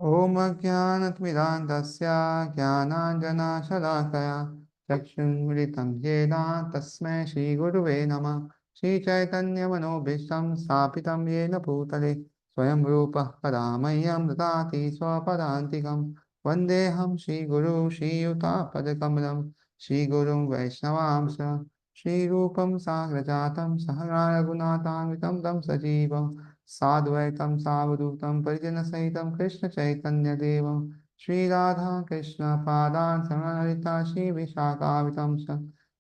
ॐ अज्ञानतिमिरान्धस्य ज्ञानाञ्जनशलाकया चक्षुन्मिलितं येन तस्मै श्रीगुरुवे नमः। श्रीचैतन्यमनोभीष्टं स्थापितं येन भूतले स्वयं रूपः कदा मह्यं ददाति स्वपदान्तिकं। वन्देऽहं श्रीगुरुं श्रीयुतापदकमलं श्रीगुरुं वैष्णवांश श्रीरूपं साग्रजातं सहगणा रघुनाथान्वितं तं सजीवम् साद्वैतं सावधूतं परिजनसहितं कृष्णचैतन्यदेवं श्रीराधा कृष्णपादान् समन्विता श्रीविशाखावितं च।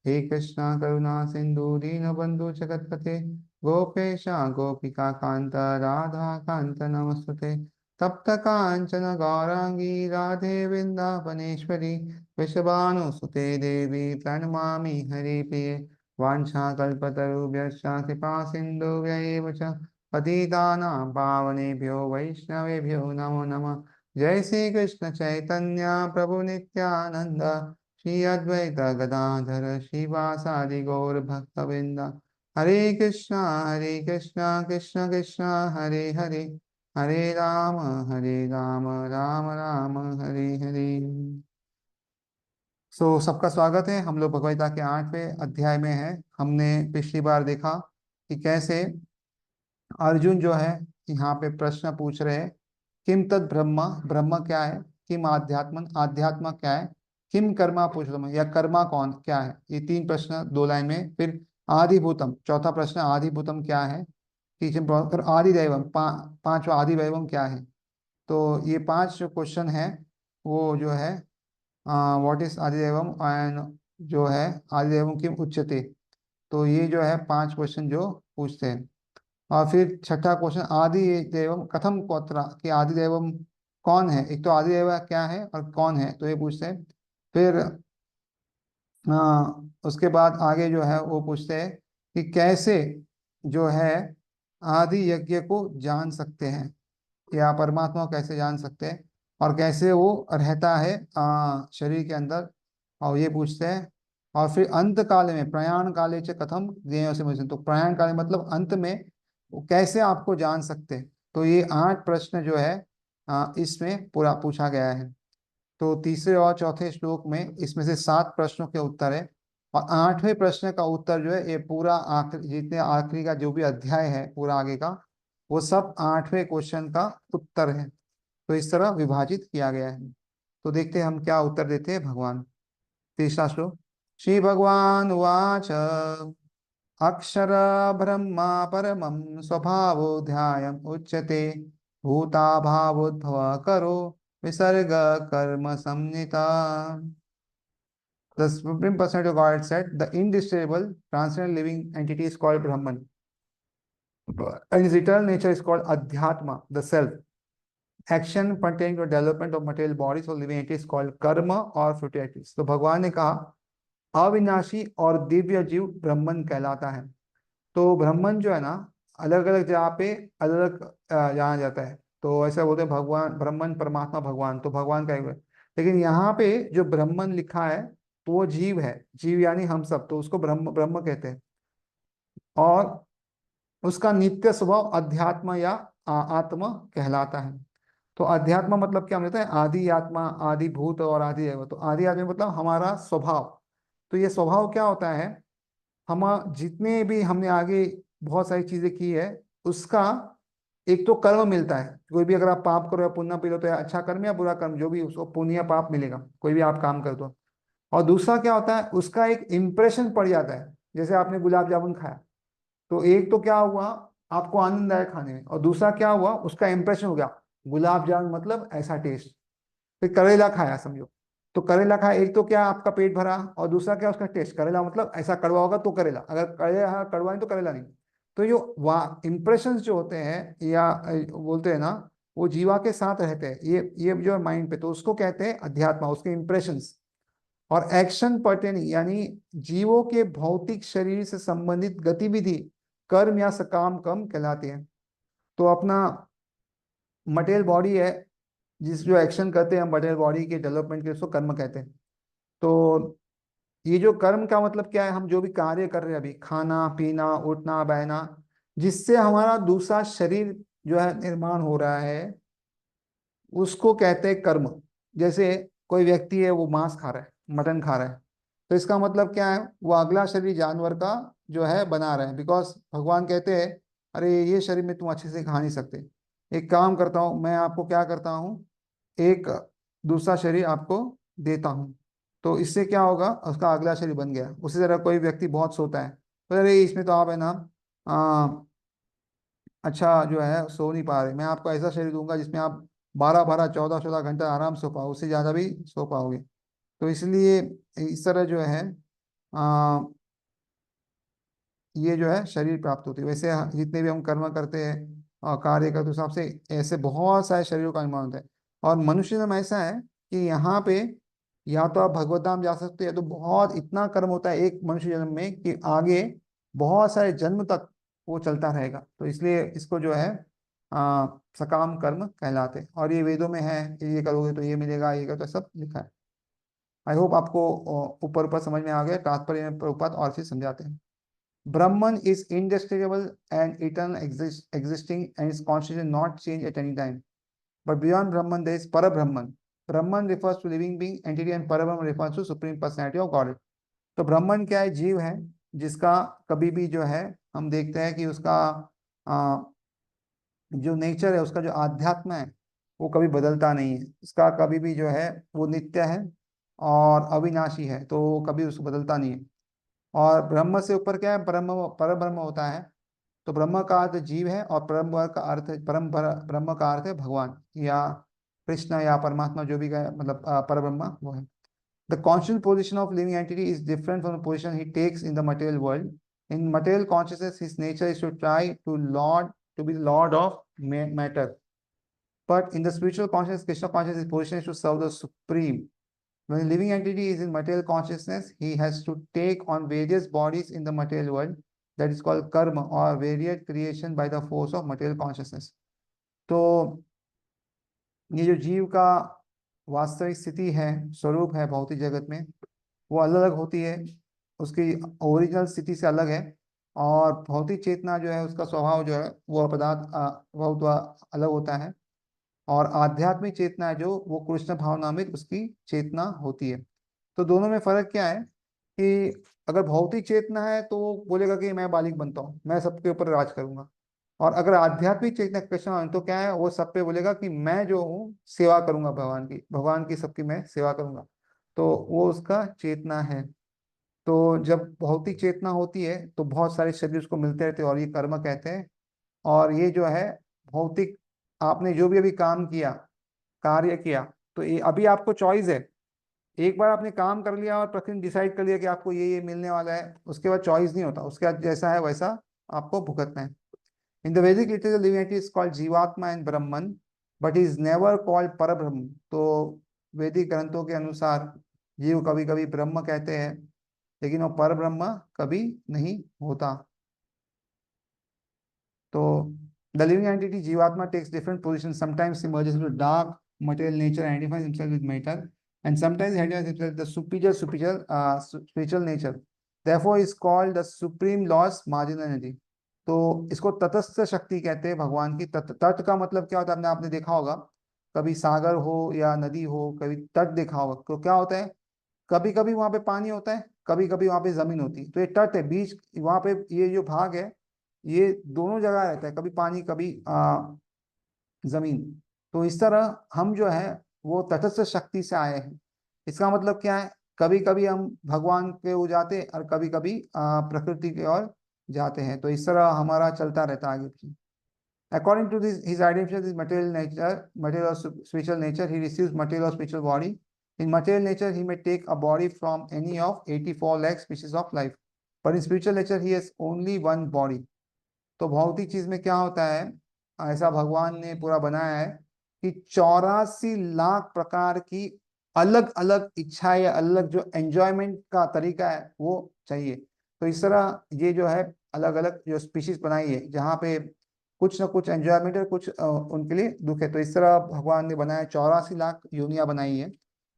हे कृष्ण करुणा सिन्धु दीनबन्धु जगत्पते गोपेश गोपिका कान्त राधा कान्त नमस्तुते। तप्त काञ्चन गौराङ्गी राधे वृन्दावनेश्वरी वृषभानुसुते देवी प्रणमामि हरिप्रिये। वाञ्छाकल्पतरुभ्यश्च कृपा सिन्धुभ्यैव च पतितानां पावनेभ्यो वैष्णवेभ्यो नमो नमः। जय श्री कृष्ण चैतन्य प्रभु नित्यानंद श्री अद्वैत गदाधर श्रीवासादि गौर भक्तवृंद। हरे कृष्णा कृष्ण कृष्ण हरे हरे हरे राम राम राम हरे हरे। सबका स्वागत है। हम लोग भगवद गीता के 8वें अध्याय में है। हमने पिछली बार देखा कि कैसे अर्जुन जो है यहाँ पे प्रश्न पूछ रहे हैं, किम तद ब्रह्म, ब्रह्म क्या है, किम आध्यात्म, आध्यात्म क्या है, किम कर्मा पुरुषोत्तम, या कर्मा कौन क्या है। ये तीन प्रश्न दो लाइन में। फिर आदिभूतम, चौथा प्रश्न आदिभूतम क्या है। फिर आदिदैवम, पांचवा आदिदैवम क्या है। तो ये पांच जो क्वेश्चन है वो जो है व्हाट इज आदिदैवम एंड जो है आदिदैवम किम उच्यते। तो ये जो है पांच क्वेश्चन जो पूछते हैं। और फिर छठा क्वेश्चन आदि देवम कथम कोत्रा, कि आदि देवम कौन है। एक तो आदि देव क्या है और कौन है, तो ये पूछते हैं। फिर उसके बाद आगे जो है वो पूछते हैं कि कैसे जो है आदि यज्ञ को जान सकते हैं, या परमात्मा को कैसे जान सकते हैं, और कैसे वो रहता है शरीर के अंदर, और ये पूछते हैं। और फिर अंत काल में प्रयाण काले च कथम ज्ञेयो से मुझे, तो प्रयाण काल मतलब अंत में वो कैसे आपको जान सकते हैं। तो ये 8 प्रश्न जो है इसमें पूरा पूछा गया है। तो तीसरे और चौथे श्लोक में इसमें से 7 प्रश्नों के उत्तर है, और 8वें प्रश्न का उत्तर जो है ये पूरा आखिरी, जितने आखिरी का जो भी अध्याय है पूरा आगे का, वो सब 8वें क्वेश्चन का उत्तर है। तो इस तरह विभाजित किया गया है। तो देखते हैं हम क्या उत्तर देते हैं भगवान। तीसरा श्लोक। श्री भगवान वाच अक्षर ब्रह्मा परमं स्वभावोऽध्यायम् उच्यते भूता भावोद्भव करो विसर्ग कर्म संहिता। The Supreme Personality of God said the indissoluble transcendent living entity is called Brahman, and his eternal nature is called Adhyatma, the self. Action pertaining to development of material bodies or living entities is called karma और futilities। तो भगवान ने कहा अविनाशी और दिव्य जीव ब्रह्मन कहलाता है। तो ब्रह्मन जो है ना, अलग अलग जगह पे अलग अलग जाना जाता है। तो ऐसा बोलते हैं भगवान ब्रह्मन परमात्मा भगवान, तो भगवान का एक है। लेकिन यहाँ पे जो ब्रह्मन लिखा है तो वो जीव है, जीव यानी हम सब, तो उसको ब्रह्म ब्रह्म कहते हैं। और उसका नित्य स्वभाव अध्यात्म या आत्मा कहलाता है। तो अध्यात्म मतलब क्या होता है, आदि आत्मा, आदि भूत और आदि दैव। तो आदि आत्मा मतलब हमारा स्वभाव। तो ये स्वभाव क्या होता है, हम जितने भी हमने आगे बहुत सारी चीजें की है उसका एक तो कर्म मिलता है। कोई भी अगर आप पाप करो या पुण्य पी लो तो या अच्छा कर्म या बुरा कर्म जो भी, उसको पुण्य या पाप मिलेगा, कोई भी आप काम कर दो। और दूसरा क्या होता है, उसका एक इम्प्रेशन पड़ जाता है। जैसे आपने गुलाब जामुन खाया, तो एक तो क्या हुआ, आपको आनंद आया खाने में, और दूसरा क्या हुआ, उसका इंप्रेशन हो गया, गुलाब जामुन मतलब ऐसा टेस्ट। फिर करेला खाया समझो, तो करेला खाया, एक तो क्या आपका पेट भरा, और दूसरा क्या उसका टेस्ट, करेला मतलब ऐसा कड़वा होगा तो करेला, अगर करेला कड़वा नहीं तो करेला नहीं। तो जो वाह इंप्रेशंस जो होते हैं या बोलते हैं ना, वो जीवा के साथ रहते हैं, ये जो है माइंड पे, तो उसको कहते हैं अध्यात्मा, उसके इंप्रेशंस। और एक्शन पर्टेनिंग यानी जीवों के भौतिक शरीर से संबंधित गतिविधि कर्म या सकाम कर्म कहलाते हैं। तो अपना मटेरियल बॉडी है, जिस जो एक्शन करते हैं हम मटेरियल बॉडी के डेवलपमेंट के, उसको कर्म कहते हैं। तो ये जो कर्म का मतलब क्या है, हम जो भी कार्य कर रहे हैं अभी, खाना पीना उठना बहना, जिससे हमारा दूसरा शरीर जो है निर्माण हो रहा है, उसको कहते हैं कर्म। जैसे कोई व्यक्ति है, वो मांस खा रहा है, मटन खा रहा है, तो इसका मतलब क्या है, वो अगला शरीर जानवर का जो है बना रहे हैं, बिकॉज भगवान कहते हैं अरे ये शरीर में तुम अच्छे से खा नहीं सकते, एक काम करता हूँ मैं, आपको क्या करता हूँ, एक दूसरा शरीर आपको देता हूँ। तो इससे क्या होगा, उसका अगला शरीर बन गया। उसी तरह कोई व्यक्ति बहुत सोता है, तो अरे इसमें तो आप है ना अच्छा जो है सो नहीं पा रहे, मैं आपको ऐसा शरीर दूंगा जिसमें आप 12 12 14 14 घंटा आराम सो पाओ, उससे ज़्यादा भी सो पाओगे। तो इसलिए इस तरह जो है आ, ये जो है शरीर प्राप्त होती है। वैसे जितने भी हम कर्म करते हैं और कार्य करते हैं, उस हिसाब से ऐसे बहुत सारे शरीरों का निर्माण होता है। और मनुष्य जन्म ऐसा है कि यहाँ पे या तो आप भगवत धाम जा सकते हैं, या तो बहुत इतना कर्म होता है एक मनुष्य जन्म में कि आगे बहुत सारे जन्म तक वो चलता रहेगा। तो इसलिए इसको जो है सकाम कर्म कहलाते हैं। और ये वेदों में है कि ये करोगे तो ये मिलेगा, ये करोगे तो सब लिखा है। आई होप आपको ऊपर ऊपर समझ में आ गया, तात्पर्य में प्रभुपाद और फिर समझाते हैं। Brahman is indestructible and eternal existing, and its constitution not change at any time. But beyond Brahman, there is Parabrahman. Brahman refers to living being entity, and Parabrahman refers to supreme personality of Godhead. तो ब्रह्मन क्या है, जीव है जिसका कभी भी जो है हम देखते हैं कि उसका आ, जो नेचर है, उसका जो आध्यात्म है, वो कभी बदलता नहीं है। उसका कभी भी जो है वो नित्य है और अविनाशी है, तो वो कभी उसको बदलता नहीं है। और ब्रह्म से ऊपर क्या है, ब्रह्म पर ब्रह्म होता है। तो ब्रह्म का अर्थ जीव है, और परम का अर्थ ब्रह्म का अर्थ है भगवान या कृष्ण या परमात्मा, जो भी कहे, मतलब पर ब्रह्म वो है। The conscious position of living entity is different from the position he takes in the material world. In material consciousness his nature is to try to be lord of matter, but in the spiritual consciousness, Krishna consciousness, his position is to serve the supreme. When a living entity is in material consciousness, he has to take on various bodies in the material world. That is called karma or varied creation by the force of material consciousness. तो ये जो जीव का वास्तविक स्थिति है, स्वरूप है भौतिक जगत में, वो अलग अलग होती है, उसकी ओरिजिनल स्थिति से अलग है। और भौतिक चेतना जो है, उसका स्वभाव जो है वो पदार्थ बहुत अलग होता है। और आध्यात्मिक चेतना है जो, वो कृष्ण भावनामृत उसकी चेतना होती है। तो दोनों में फर्क क्या है कि अगर भौतिक चेतना है तो वो बोलेगा कि मैं बालिक बनता हूँ, मैं सबके ऊपर राज करूंगा। और अगर आध्यात्मिक चेतना कृष्ण है, तो क्या है, वो सब पे बोलेगा कि मैं जो हूँ सेवा करूंगा, भगवान की सबकी मैं सेवा करूंगा। तो वो उसका चेतना है। तो जब भौतिक चेतना होती है तो बहुत सारे शरीर उसको मिलते रहते हैं, और ये कर्म कहते हैं। और ये जो है भौतिक, आपने जो भी अभी काम किया, कार्य किया, तो ये अभी आपको चॉइस है। एक बार आपने काम कर लिया और प्रतिदिन डिसाइड कर लिया कि आपको ये मिलने वाला है, उसके बाद चॉइस नहीं होता, उसके बाद जैसा है वैसा आपको भुगतना है। In the Vedic literature living entity is called jivatma and Brahman, but is never called Parabrahma. तो वैदिक ग्रंथों के अनुसार जीव कभी कभी ब्रह्म कहते हैं, लेकिन वो परब्रह्म कभी नहीं होता। So the living entity Jivatma takes different positions. Sometimes he merges into dark material nature and identifies himself with matter, and sometimes he identifies himself with the spiritual nature. Therefore, is called the supreme loss marginal energy. तो इसको तटस्थ शक्ति कहते हैं भगवान की। तट का मतलब क्या होता है, आपने देखा होगा, कभी सागर हो या नदी हो, कभी तट देखा होगा, तो क्या होता है, कभी कभी वहां पे पानी होता है, कभी कभी वहां पे जमीन होती है। तो ये तट है, बीच वहां पे ये जो भाग है, ये दोनों जगह रहता है, कभी पानी कभी जमीन। तो इस तरह हम जो है वो तटस्थ शक्ति से आए हैं। इसका मतलब क्या है, कभी कभी हम भगवान के हो जाते हैं, और कभी कभी प्रकृति की ओर जाते हैं। तो इस तरह हमारा चलता रहता है आगे। According to this, his identification is material nature, material or spiritual nature. He receives material or spiritual body. In material nature, he may take a body from any of 84 lakh species of life. But in spiritual nature, he has only one body. तो भौतिक चीज में क्या होता है, ऐसा भगवान ने पूरा बनाया है कि 84 लाख प्रकार की अलग अलग इच्छा या अलग जो एंजॉयमेंट का तरीका है वो चाहिए। तो इस तरह ये जो है अलग अलग जो स्पीशीज बनाई है, जहाँ पे कुछ ना कुछ एंजॉयमेंट है, कुछ उनके लिए दुख है। तो इस तरह भगवान ने बनाया, 84 लाख योनियां बनाई है।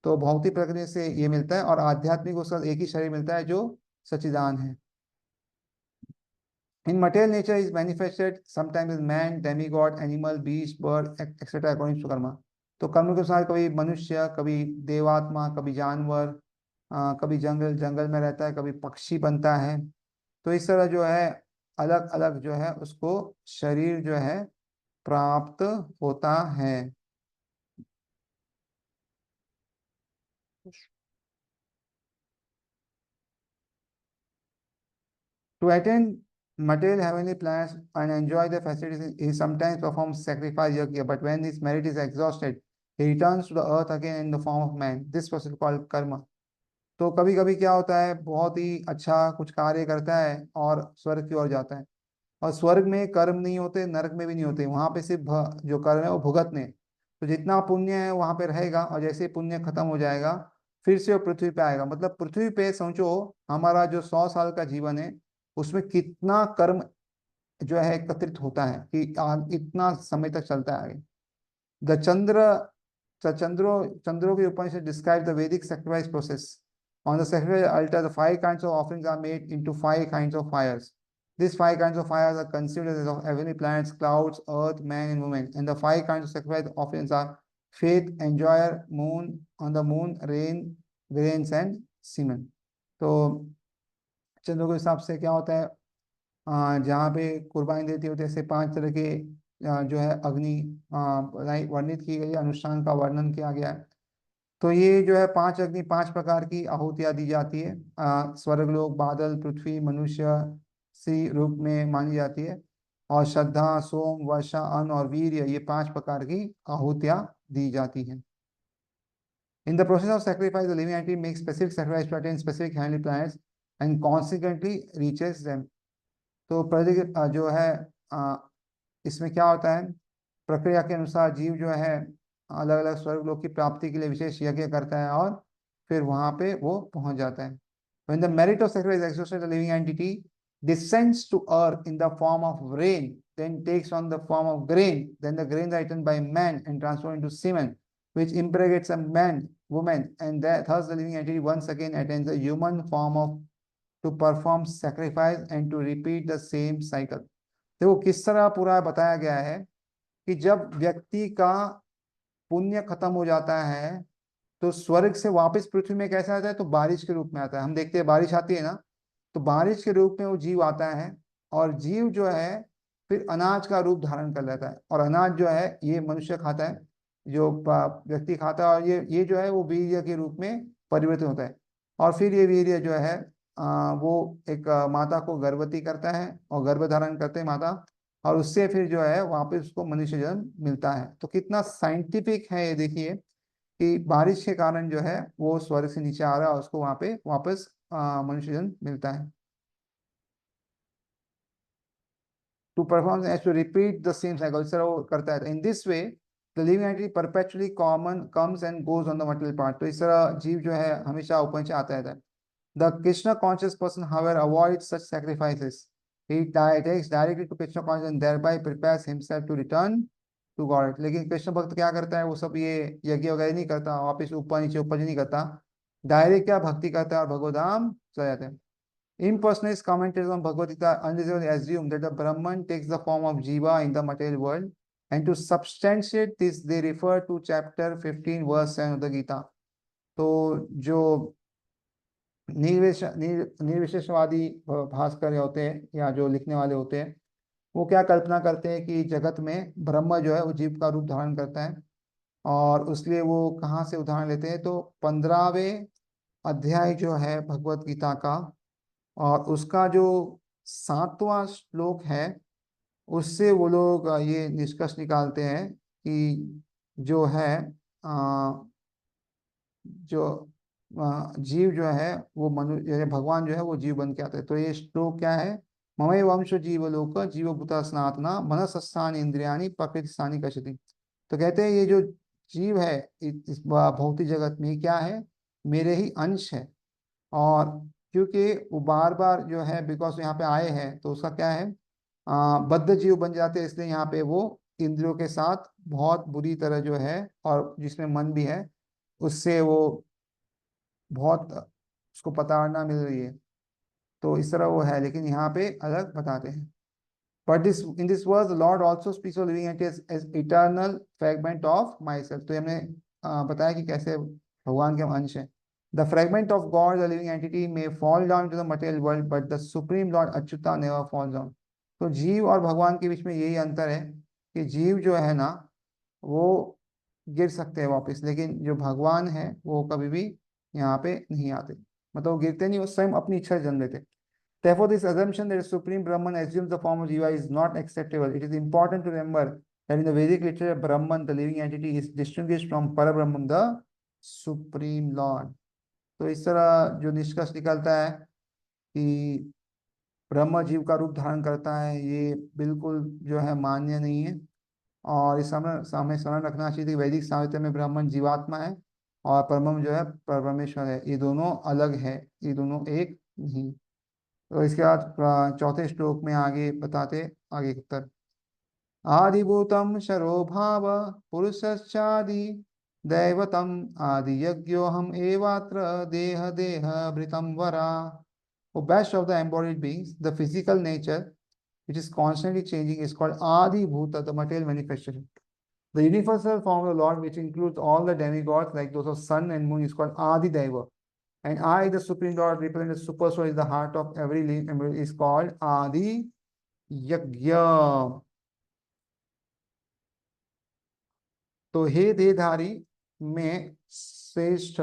तो भौतिक प्रकृति से ये मिलता है, और आध्यात्मिक उसका एक ही शरीर मिलता है जो सच्चिदान है। In material nature is manifested sometimes as man, demigod, animal, beast, bird, etc. according to karma. तो कर्म के अनुसार कभी मनुष्य, कभी देवात्मा, कभी जानवर, कभी जंगल जंगल में रहता है, कभी पक्षी बनता है। तो इस तरह जो है अलग अलग जो है उसको शरीर जो है प्राप्त होता है। To attend material heavenly planets and enjoy the facilities, he sometimes performs sacrifice yajna, but when his merit is exhausted, he returns to the earth again in the form of man. This process is called karma. तो कभी कभी क्या होता है, बहुत ही अच्छा कुछ कार्य करता है और स्वर्ग की ओर जाता है। और स्वर्ग में कर्म नहीं होते, नरक में भी नहीं होते, वहां पे सिर्फ जो कर्म है वो भुगतने। तो जितना पुण्य है वहां पे रहेगा, और जैसे ही पुण्य खत्म हो जाएगा फिर से वो पृथ्वी पे आएगा। मतलब पृथ्वी पे समझो हमारा जो 100 साल का जीवन है उसमें कितना कर्म जो है एकत्रित होता है कि इतना समय तक चलता है आगे। द चंद्रो के Upanishad describe the Vedic sacrifice process. On the sacrifice altar, the 5 kinds of offerings are made into 5 kinds of fires. These 5 kinds of fires are considered as of heavenly planets, clouds, earth, man, and woman. And the 5 kinds of sacrifice offerings are faith, enjoyer, moon, on the moon, rain, grains, and semen. तो चंद्र के हिसाब से क्या होता है, जहाँ पे कुर्बानी देती होती है, ऐसे 5 तरह के जो है अग्नि वर्णित की गई है, अनुष्ठान का वर्णन किया गया है। तो ये जो है 5 अग्नि, 5 प्रकार की आहुतियां दी जाती है। स्वर्गलोक, बादल, पृथ्वी, मनुष्य सी रूप में मानी जाती है। और श्रद्धा, सोम, वर्षा, अन्न और वीर्य, ये 5 प्रकार की आहुतियां दी जाती हैं। In the process of sacrifice, the living entity makes specific sacrifice to attain specific heavenly planets and consequently reaches them. तो जो है इसमें क्या होता है, प्रक्रिया के अनुसार जीव जो है अलग अलग स्वर्गलोक की प्राप्ति के लिए विशेष यज्ञ करता है और फिर वहां पे वो पहुंच जाता है। When the merit of sacrifice is exhausted, the living entity descends to earth in the form of rain, then takes on the form of grain. Then the grains are eaten by man and transformed into semen, which impregnates a man, woman, and thus the living entity once again attains the human form of to perform sacrifice and to repeat the same cycle. देखो किस तरह पूरा बताया गया है कि जब व्यक्ति का पुण्य खत्म हो जाता है तो स्वर्ग से वापस पृथ्वी में कैसे आता है, तो बारिश के रूप में आता है। हम देखते हैं बारिश आती है ना, तो बारिश के रूप में वो जीव आता है। और जीव जो है फिर अनाज का रूप धारण कर लेता है, और अनाज जो है ये मनुष्य खाता है, जो व्यक्ति खाता है, और ये जो है वो वीर्य के रूप में परिवर्तित होता है। और फिर ये वीर्य जो है वो एक माता को गर्भवती करता है, और गर्भ धारण करते हैं माता, और उससे फिर जो है वापस उसको मनुष्य जन्म मिलता है। तो कितना साइंटिफिक है ये देखिए कि बारिश के कारण जो है वो स्वर्ग से नीचे आ रहा है और उसको वहां पे वापस मनुष्य जन्म मिलता है। To perform as to repeat the same cycle, इस तरह वो करता है। In this way the living entity perpetually common comes and goes on the material part. तो इस तरह जीव जो है हमेशा ऊपर नीचे आता रहता है। The Krishna conscious person however avoids such sacrifices. He takes directly to Krishna consciousness and thereby prepares himself to return to God. लेकिन कृष्ण भक्त क्या करता है, वो सब ये यज्ञ वगैरह नहीं करता, वापिस ऊपर नीचे नहीं करता, डायरेक्ट क्या भक्ति करता है और भगवधाम चला जाता है। Impersonalists commentators on Bhagavad Gita unreservedly assume that the Brahman takes the form of Jiva in the material world, and to substantiate this, they refer to chapter 15, verse 7 of the Gita. तो जो निर्विशेषवादी भास्कर होते हैं या जो लिखने वाले होते हैं, वो क्या कल्पना करते हैं कि जगत में ब्रह्म जो है वो जीव का रूप धारण करता है। और उसलिए वो कहाँ से उदाहरण लेते हैं, तो 15वें अध्याय जो है भगवत गीता का, और उसका जो 7वां श्लोक है, उससे वो लोग ये निष्कर्ष निकालते हैं कि जो है जो जीव जो है वो मनुष्य, भगवान जो है वो जीव बन के आता है। तो ये श्लोक क्या है, ममई वंश जीवलोक जीवभूता सनातना मनसस्थान इंद्रियाणी प्रकृति स्थानी कशति। तो कहते हैं ये जो जीव है इस भौतिक जगत में क्या है, मेरे ही अंश है। और क्योंकि वो बार बार जो है बिकॉज यहाँ पे आए हैं तो उसका क्या है, बद्ध जीव बन जाते हैं, इसलिए यहाँ पे वो इंद्रियों के साथ बहुत बुरी तरह जो है, और जिसमें मन भी है उससे वो बहुत उसको प्रताड़ना मिल रही है। तो इस तरह वो है, लेकिन यहाँ पे अलग बताते हैं। But this in this verse, the Lord also speaks of living entity as eternal fragment of myself. तो हमने बताया कि कैसे भगवान के हम अंश हैं. The fragment of God, the living entity, may fall down to the material world, but the supreme Lord Achyuta never falls down. तो जीव और भगवान के बीच में यही अंतर है कि जीव जो है ना वो गिर सकते हैं वापस, लेकिन जो भगवान है वो कभी भी यहाँ पे नहीं आते. मतलब वो गिरते नहीं, वो स्वयं अपनी इच्छा से जन्म लेते. Therefore, this assumption that Supreme Brahman assumes the form of Jiva is not acceptable. It is important to remember that in the Vedic literature, Brahman, the living entity, is distinguished from Parabrahman, the Supreme Lord. तो इस तरह जो निष्कर्ष निकलता है कि ब्रह्म जीव का रूप धारण करता है, ये बिल्कुल जो है मान्य नहीं है. और इस समय हमें स्मरण रखना चाहिए कि वैदिक साहित्य में ब्राह्मण जीवात्मा है और परम जो है परमेश्वर है. ये दोनों अलग है, ये दोनों एक नहीं. तो इसके बाद चौथे श्लोक में आगे बताते आगे उत्तर. आदिभूतम शरो भाव पुरुषश्चादि दैवतम आदि यज्ञो हम एवात्र देह देह भृतम वरा. O best of the embodied beings, the physical nature which is constantly changing is called Adi Bhuta, the material manifestation. The universal form of the Lord, which includes all the demigods like those of sun and moon, is called Adi Deva. And I, the Supreme Lord, representing the Super Soul, is the heart of every living embody, is called Adi Yajna. तो हे देहधारी में श्रेष्ठ,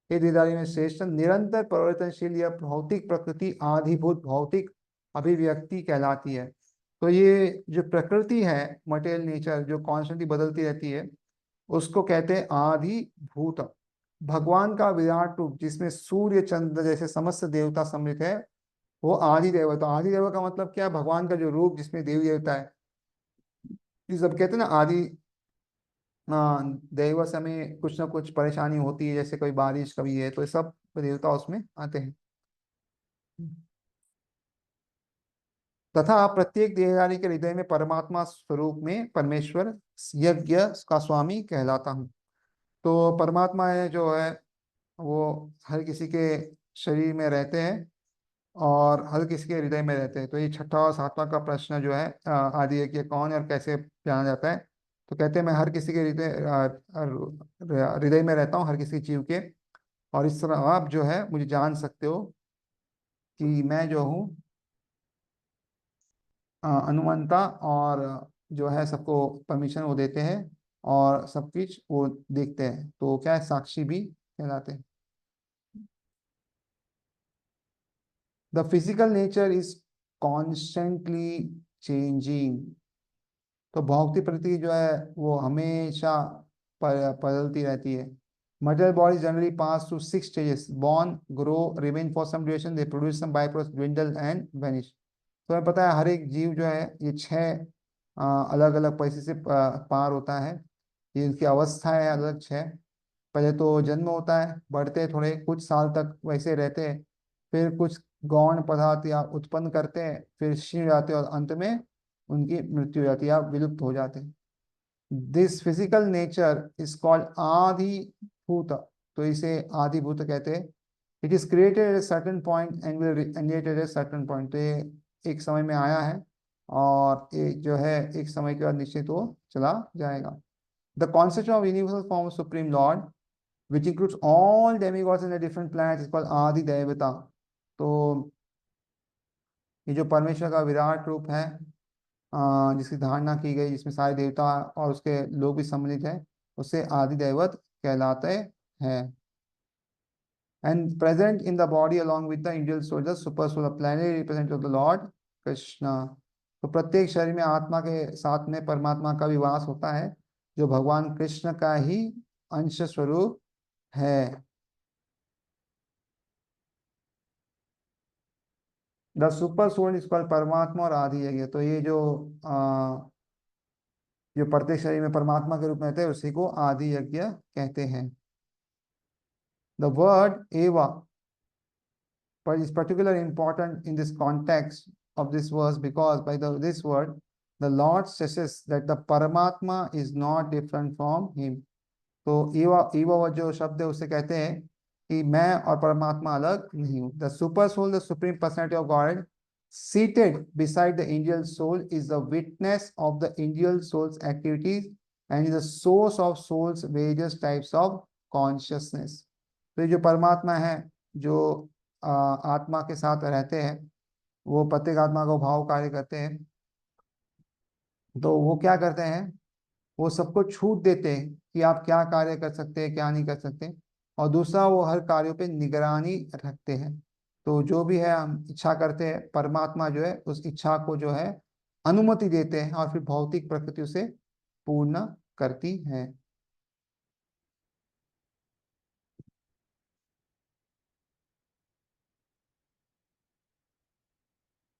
हे देहधारी में श्रेष्ठ निरंतर परिवर्तनशील यह भौतिक प्रकृति आधिभूत भौतिक अभिव्यक्ति कहलाती है. तो ये जो प्रकृति है, मटेरियल नेचर जो कॉन्स्टेंटली बदलती रहती है, उसको कहते हैं आधिभूत. भगवान का विराट रूप जिसमें सूर्य चंद्र जैसे समस्त देवता सम्मिलित है, वो आदिदेव. तो आदिदेव का मतलब क्या है? भगवान का जो रूप जिसमें देवी देवता है. ये सब कहते हैं ना आदि देव से हमें कुछ ना कुछ परेशानी होती है, जैसे कोई बारिश कभी है, तो ये सब देवता उसमें आते हैं. तथा प्रत्येक देहधारी के हृदय में परमात्मा स्वरूप में परमेश्वर यज्ञ का स्वामी कहलाता हूँ. तो परमात्मा है जो है वो हर किसी के शरीर में रहते हैं और हर किसी के हृदय में रहते हैं. तो ये छठा और सातवां का प्रश्न जो है आदि यज्ञ कौन है और कैसे जाना जाता है, तो कहते हैं मैं हर किसी के हृदय में रहता हूँ, हर किसी जीव के. और इस तरह आप जो है मुझे जान सकते हो कि मैं जो हूँ अनुमंता, और जो है सबको परमिशन वो देते हैं और सब कुछ वो देखते हैं. तो क्या है, साक्षी भी कहलाते हैं. The physical nature is constantly changing. तो भौतिक प्रकृति जो है वो हमेशा बदलती रहती है. Material bodies generally pass through 6 stages: born, grow, remain for some duration, they produce some byproducts, dwindle and vanish. तो हमें पता है हर एक जीव जो है ये 6 अलग अलग परिस्थिति से पार होता है. ये इनकी अवस्था है अलग 6. पहले तो जन्म होता है, बढ़ते थोड़े कुछ साल तक वैसे रहते हैं, फिर कुछ गौण पदार्थ या उत्पन्न करते हैं, फिर क्षीण जाते हैं और अंत में उनकी मृत्यु हो जाती है या विलुप्त हो जाते हैं. This physical nature is called adibhuta. तो इसे आदिभूत कहते हैं. It is created at certain point and will annihilated at certain point. तो ये एक समय में आया है और ये जो है एक समय के बाद निश्चित वो चला जाएगा. The concept of universal form of supreme Lord which includes all demigods in the different planets is called आदि देवता. तो ये जो परमेश्वर का विराट रूप है जिसकी धारणा की गई, जिसमें सारे देवता और उसके लोग भी सम्मिलित हैं, उससे आदि दैवत कहलाते हैं. And present in the body along with the individual soul, the super soul, planetary representative of the lord Krishna. तो प्रत्येक शरीर में आत्मा के साथ में परमात्मा का भी वास होता है, जो भगवान कृष्ण का ही अंश स्वरूप है. The super soul is called Paramatma और आदि यज्ञ. तो ये जो प्रत्येक शरीर में परमात्मा के रूप में रहते हैं उसी को आदि यज्ञ कहते हैं. द वर्ड एवा but is particularly important in this context of this verse because by this word the Lord stresses that the Paramatma is not different from him. तो ईवा जो शब्द है उससे कहते हैं कि मैं और परमात्मा अलग नहीं हूँ. The super soul, the supreme personality of God, Seated beside the angel soul is the witness of the angel soul's activities and is the source of soul's various types of consciousness. तो ये जो परमात्मा है, जो आत्मा के साथ रहते हैं, वो प्रत्येक आत्मा को भाव कार्य करते हैं, तो वो क्या करते हैं, वो सबको छूट देते हैं कि आप क्या कार्य कर सकते हैं, क्या नहीं कर सकते। और दूसरा, वो हर कार्यों पे निगरानी रखते हैं। तो जो भी है हम इच्छा करते हैं, परमात्मा जो है उस इच्छा को जो है अनुमति देते हैं और फिर भौतिक प्रकृति उसे पूर्ण करती है।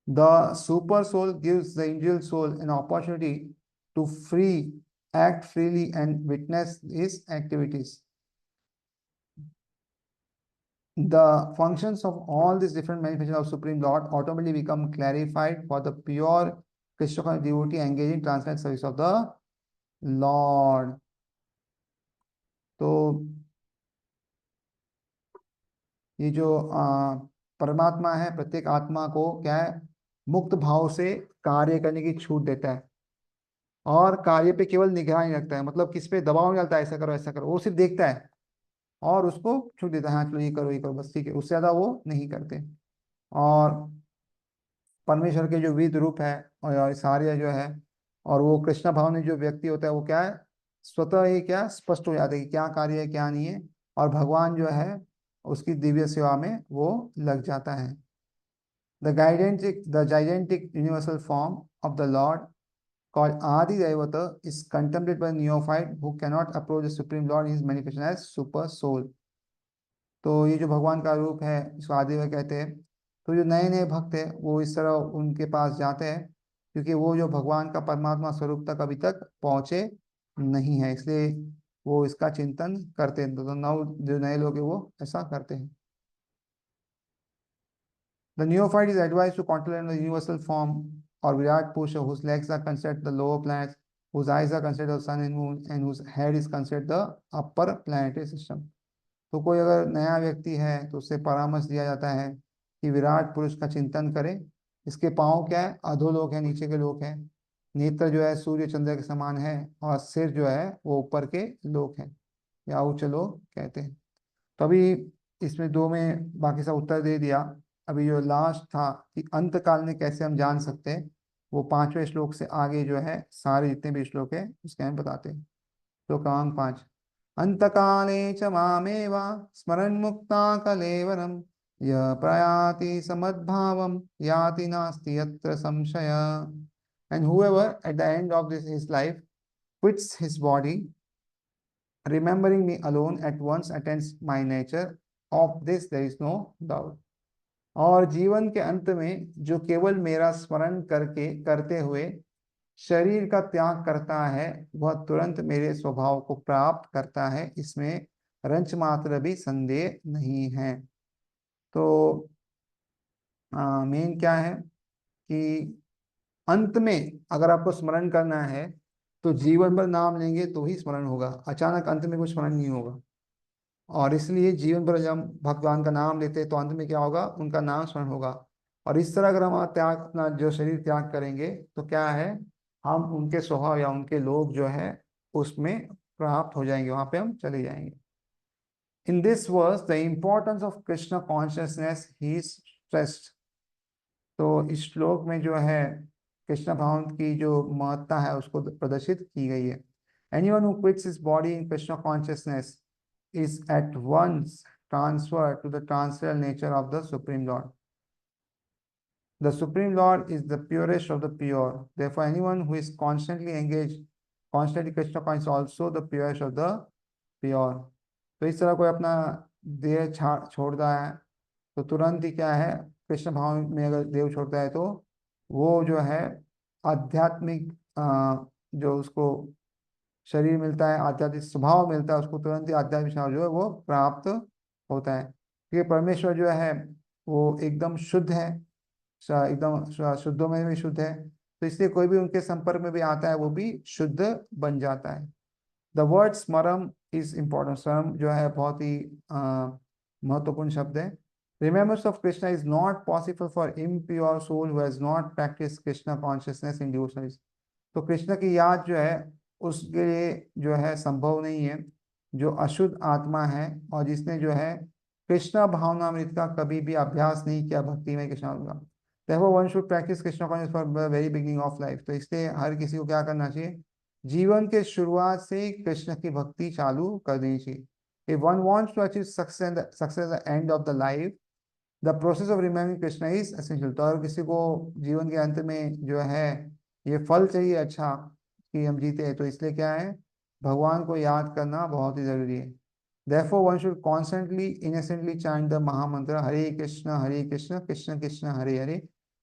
The super soul gives the angel soul an opportunity to act freely and witness his activities. The functions of all these different manifestations of Supreme Lord automatically become clarified for the pure Krishna conscious devotee engaging transcendental service of the Lord. तो ये जो परमात्मा है, प्रत्येक आत्मा को क्या है, मुक्त भाव से कार्य करने की छूट देता है और कार्य पे केवल निगरानी रखता है। मतलब किस पे दबाव नहीं डालता है, ऐसा करो ऐसा करो, वो सिर्फ देखता है और उसको छूट देता है, हाँ चलो ये करो बस, ठीक है, उससे ज्यादा वो नहीं करते। और परमेश्वर के जो विविध रूप है और सारे जो है, और वो कृष्ण भाव जो व्यक्ति होता है, वो क्या है, स्वतः ही क्या स्पष्ट हो जाता है कि क्या कार्य है क्या नहीं है, और भगवान जो है उसकी दिव्य सेवा में वो लग जाता है। The gigantic universal form of the Lord called Adi Devata is contemplated by the neophyte who cannot approach the Supreme Lord in his manifestation as super soul. तो ये जो भगवान का रूप है इसको आदि देवता कहते हैं। तो जो नए नए भक्त है वो इस तरह उनके पास जाते हैं क्योंकि वो जो भगवान का परमात्मा स्वरूप तक अभी तक पहुंचे नहीं है, इसलिए वो इसका चिंतन करते हैं। तो नौ जो नए लोग हैं वो ऐसा करते हैं। The neophyte is advised to contemplate the universal form or Virat Purusha, whose legs are considered the lower planets, whose eyes are considered the sun and moon, and whose head is considered the upper planetary system. तो कोई अगर नया व्यक्ति है तो उससे परामर्श दिया जाता है कि विराट पुरुष का चिंतन करे। इसके पांव क्या है, अधोलोक है, नीचे के लोक है। नेत्र जो है सूर्य चंद्र के समान है और सिर जो है वो ऊपर के लोक है, या उच्च लोक कहते हैं। तो अभी इसमें दो में बाकी सब उत्तर दे दिया। अभी जो लास्ट था कि अंत काल में कैसे हम जान सकते हैं, वो 5वें श्लोक से आगे जो है सारे जितने भी श्लोक है उसके हम बताते हैं। तो क्रमांक 5, अंत काले च मामेवा स्मरन् मुक्ता कलेवरम यः प्रयाति समद्भावम याति नास्ति यत्र संशय। And whoever at the end of his life quits his body, remembering me alone at once attains my nature, of this there is no doubt. और जीवन के अंत में जो केवल मेरा स्मरण करते हुए शरीर का त्याग करता है, वह तुरंत मेरे स्वभाव को प्राप्त करता है, इसमें रंच मात्र भी संदेह नहीं है। तो मेन क्या है कि अंत में अगर आपको स्मरण करना है तो जीवन भर नाम लेंगे तो ही स्मरण होगा, अचानक अंत में कुछ स्मरण नहीं होगा। और इसलिए जीवन भर जब हम भगवान का नाम लेते हैं तो अंत में क्या होगा, उनका नाम स्मरण होगा। और इस तरह अगर हम त्याग अपना जो शरीर त्याग करेंगे तो क्या है, हम उनके स्वभाव या उनके लोग जो है उसमें प्राप्त हो जाएंगे, वहां पे हम चले जाएंगे। In this verse the importance of Krishna consciousness he stressed. तो इस श्लोक में जो है कृष्ण भाव की जो महत्ता है उसको प्रदर्शित की गई है। Anyone who quits his body in Krishna consciousness is at once transferred to the transcendental nature of the Supreme Lord. The Supreme Lord is the purest of the pure. Therefore, anyone who is constantly engaged, constantly Krishna conscious, is also the purest of the pure. तो इस तरह कोई अपना देह छोड़ता है तो तुरंत ही क्या है, कृष्ण भाव में अगर देव छोड़ता है तो वो जो है आध्यात्मिक जो उसको शरीर मिलता है, आध्यात्मिक स्वभाव मिलता है, उसको तुरंत ही आध्यात्मिक स्वभाव जो है वो प्राप्त होता है। क्योंकि परमेश्वर जो है वो एकदम शुद्ध है, एकदम शुद्धों में भी शुद्ध है, तो इसलिए कोई भी उनके संपर्क में भी आता है वो भी शुद्ध बन जाता है। The word smaram is important. स्मरम जो है बहुत ही महत्वपूर्ण शब्द है। Remembrance of Krishna is not possible for impure soul who has not practiced Krishna consciousness in due service. तो कृष्ण की याद जो है उसके लिए जो है संभव नहीं है जो अशुद्ध आत्मा है और जिसने जो है कृष्ण भावनामृत का कभी भी अभ्यास नहीं किया भक्ति में कृष्ण का। Therefore one should practice Krishna consciousness from the very beginning of life। तो इसलिए हर किसी को क्या करना चाहिए, जीवन के शुरुआत से ही कृष्ण की भक्ति चालू कर देनी चाहिए। If one wants to achieve success at the end of the life, the process of remembering Krishna is essential. तो अगर किसी को जीवन के अंत में जो है ये फल चाहिए अच्छा कि हम जीते हैं, तो इसलिए क्या है, भगवान को याद करना बहुत ही जरूरी है। Therefore one should constantly innocently chant the महामंत्र हरे कृष्ण कृष्ण कृष्ण हरे हरे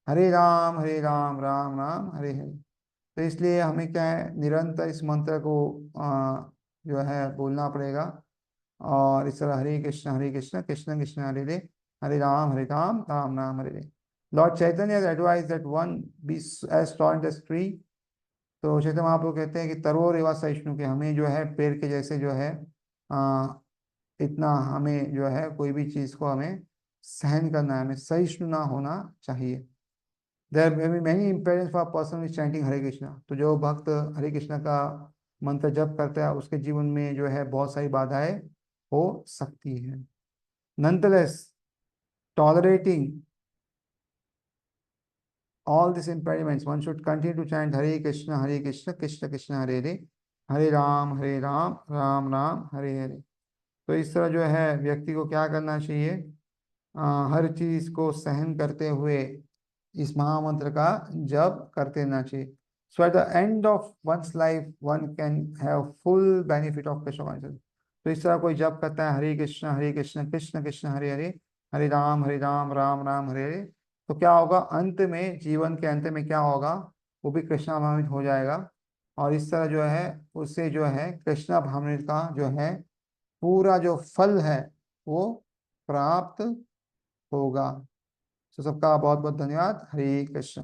हरे राम राम राम हरे हरे। तो इसलिए हमें क्या है, निरंतर इस मंत्र को जो है बोलना पड़ेगा। और इस तरह Hare Krishna Krishna Krishna Hare Hare Hare Ram Ram Ram Hare Hare. Lord Chaitanya has advised that one be as tall as tree। तो चैतन्य महाप्रभु कहते हैं कि तरोर एवं सहिष्णु के, हमें जो है पेड़ के जैसे जो है आ, इतना हमें जो है कोई भी चीज को हमें सहन करना है, हमें सहिष्णु ना होना चाहिए। There may be many impediments for person is chanting Hare Krishna. तो जो भक्त हरे कृष्णा का मंत्र जप करता है उसके जीवन में जो है बहुत सारी बाधाएं हो सकती है। Nonetheless, tolerating all these impediments, one should continue to chant Hare Krishna, Krishna Krishna Hare Hare, Hare Ram, Ram Ram, Hare Hare। तो इस तरह जो है व्यक्ति को क्या करना चाहिए, हर चीज को सहन करते हुए इस महामंत्र का जप करते रहना चाहिए। So at the end of one's life one can have full benefit of Krishna consciousness. तो इस तरह कोई जप करता है हरे कृष्ण कृष्ण कृष्ण हरे हरे हरे राम राम राम हरे हरे, तो क्या होगा, अंत में जीवन के अंत में क्या होगा, वो भी कृष्णा भावनित हो जाएगा। और इस तरह जो है उससे जो है कृष्णा भावनित का जो है पूरा जो फल है वो प्राप्त होगा। तो सबका बहुत बहुत धन्यवाद। हरे कृष्ण।